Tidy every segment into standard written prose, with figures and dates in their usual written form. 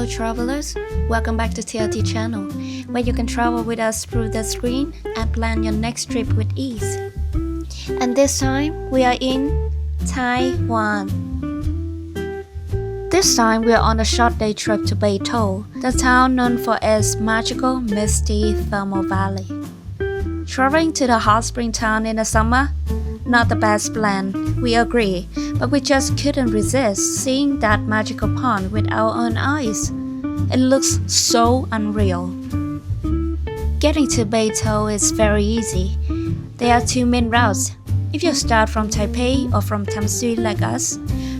Hello travelers, welcome back to TLT channel, where you can travel with us through the screen and plan your next trip with ease. And this time we are in Taiwan. This time we are on a short day trip to Beitou, the town known for its magical, misty thermal valley. Traveling to the hot spring town in the summer? Not the best plan, we agree, but we just couldn't resist seeing that magical pond with our own eyes. It looks so unreal. Getting to Beitou is very easy. There are two main routes. If you start from Taipei or from Tamsui like us,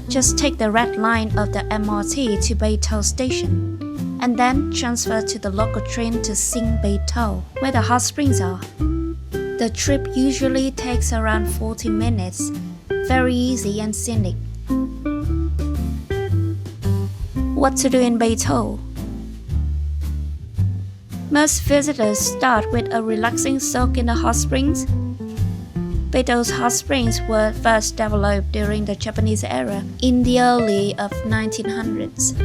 just take the red line of the MRT to Beitou Station, and then transfer to the local train to Xinbeitou, where the hot springs are. The trip usually takes around 40 minutes, very easy and scenic. What to do in Beitou? Most visitors start with a relaxing soak in the hot springs. Beitou's hot springs were first developed during the Japanese era in the early of 1900s,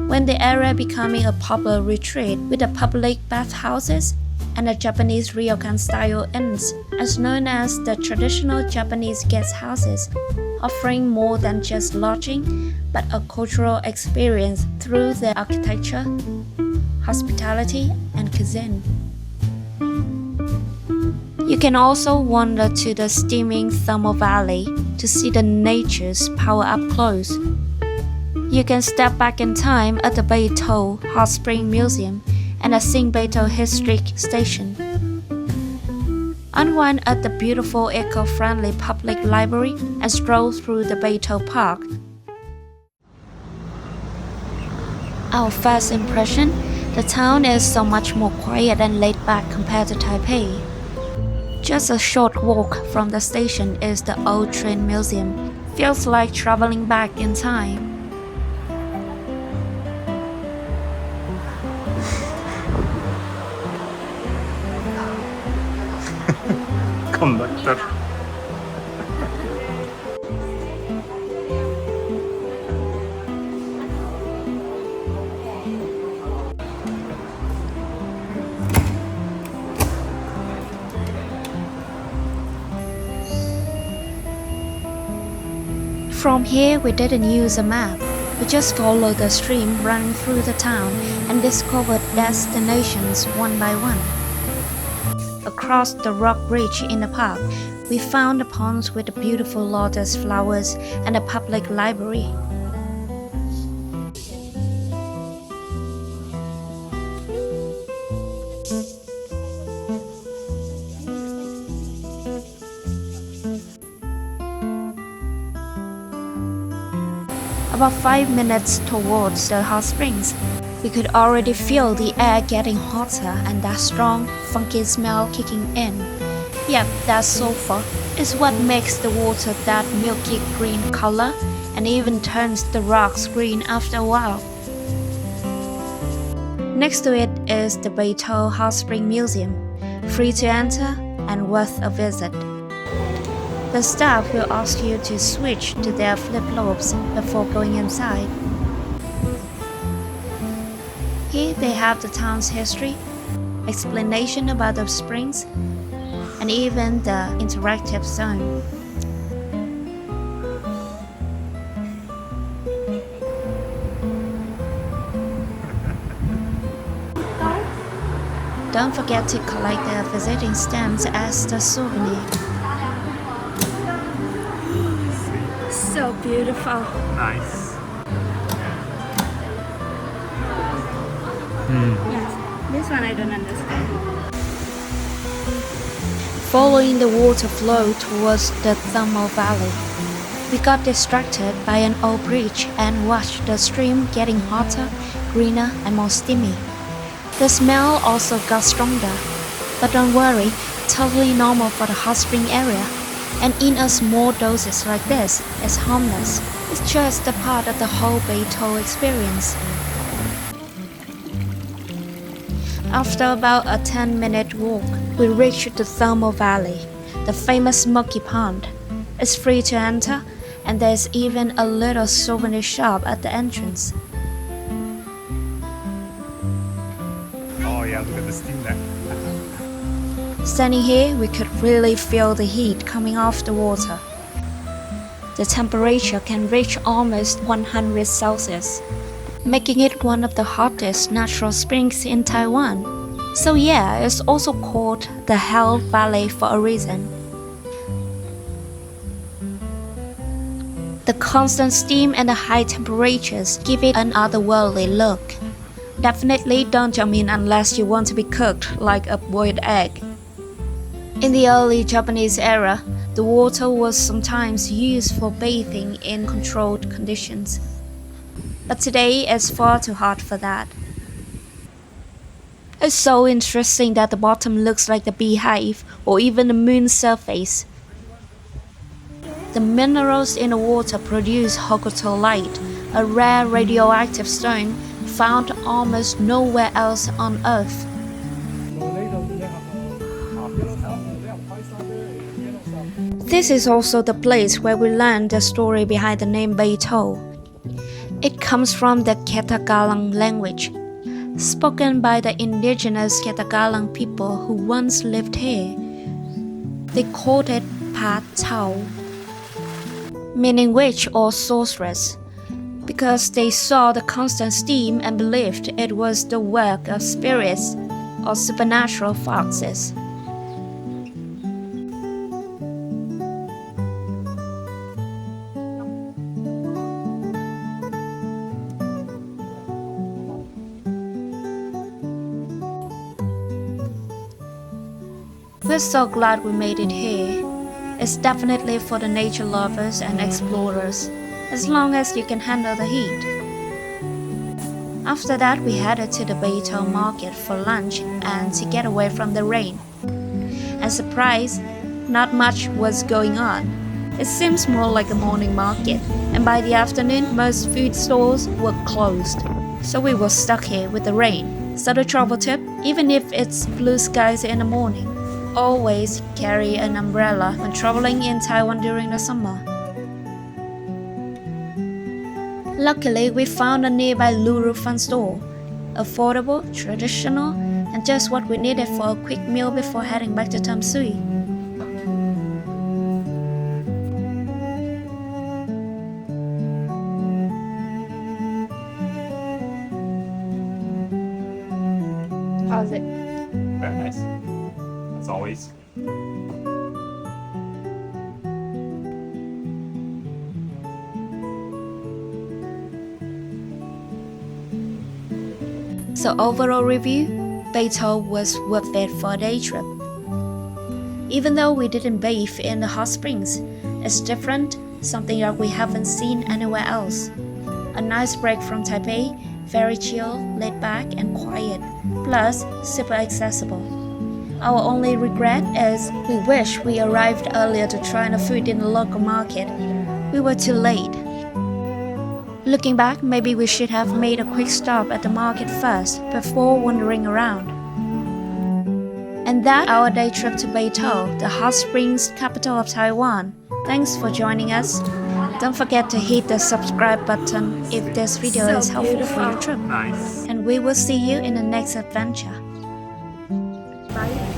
when the area becoming a popular retreat with the public bathhouses and the Japanese ryokan-style inns, as known as the traditional Japanese guest houses, offering more than just lodging, but a cultural experience through their architecture, hospitality, and cuisine. You can also wander to the steaming thermal valley to see the nature's power up close. You can step back in time at the Beitou Hot Spring Museum and the Xinbeitou Historic Station. Unwind at the beautiful eco-friendly public library and stroll through the Beitou Park. Our first impression, the town is so much more quiet and laid back compared to Taipei. Just a short walk from the station is the old train museum. Feels like traveling back in time. Conductor. From here we didn't use a map. We just followed the stream running through the town and discovered destinations one by one. Across the rock bridge in the park, we found the ponds with the beautiful lotus flowers and a public library. About 5 minutes towards the hot springs, we could already feel the air getting hotter and that strong, funky smell kicking in. Yep, that sulfur is what makes the water that milky green color and even turns the rocks green after a while. Next to it is the Beitou Hot Spring Museum, free to enter and worth a visit. The staff will ask you to switch to their flip-flops before going inside. Here they have the town's history, explanation about the springs, and even the interactive zone. Don't forget to collect their visiting stamps as the souvenir. So beautiful. Nice. Yes, this one I don't understand. Following the water flow towards the thermal valley, we got distracted by an old bridge and watched the stream getting hotter, greener, and more steamy. The smell also got stronger, but don't worry, totally normal for the hot spring area. And in a small doses like this, it's harmless. It's just a part of the whole Beitou experience. After about a 10-minute walk, we reached the thermal valley, the famous smoky pond. It's free to enter, and there's even a little souvenir shop at the entrance. look at the steam there. Standing here, we could really feel the heat coming off the water. The temperature can reach almost 100 Celsius, making it one of the hottest natural springs in Taiwan. So yeah, it's also called the Hell Valley for a reason. The constant steam and the high temperatures give it an otherworldly look. Definitely don't jump in unless you want to be cooked like a boiled egg. In the early Japanese era, the water was sometimes used for bathing in controlled conditions. But today it's far too hot for that. It's so interesting that the bottom looks like the beehive or even the moon's surface. The minerals in the water produce hokotolite, a rare radioactive stone found almost nowhere else on Earth. This is also the place where we learn the story behind the name Beitou. It comes from the Ketagalang language, spoken by the indigenous Ketagalang people who once lived here. They called it Pa Tau, meaning witch or sorceress, because they saw the constant steam and believed it was the work of spirits or supernatural forces. We're so glad we made it here. It's definitely for the nature lovers and explorers, as long as you can handle the heat. After that, we headed to the Beitou Market for lunch and to get away from the rain. And surprise, not much was going on. It seems more like a morning market, and by the afternoon, most food stores were closed. So we were stuck here with the rain. So the travel tip, even if it's blue skies in the morning, always carry an umbrella when traveling in Taiwan during the summer. Luckily, we found a nearby Luru fun store, affordable, traditional, and just what we needed for a quick meal before heading back to Tamsui. How's it? Very nice. As always. So overall review, Beitou was worth it for a day trip. Even though we didn't bathe in the hot springs, it's different, something that we haven't seen anywhere else. A nice break from Taipei, very chill, laid back and quiet, plus super accessible. Our only regret is we wish we arrived earlier to try the food in the local market. We were too late. Looking back, maybe we should have made a quick stop at the market first before wandering around. And that's our day trip to Beitou, the hot springs capital of Taiwan. Thanks for joining us. Don't forget to hit the subscribe button if this video is helpful for your trip. Nice. And we will see you in the next adventure. Bye.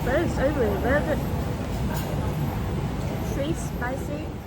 Very savory, very good. Sweet, spicy.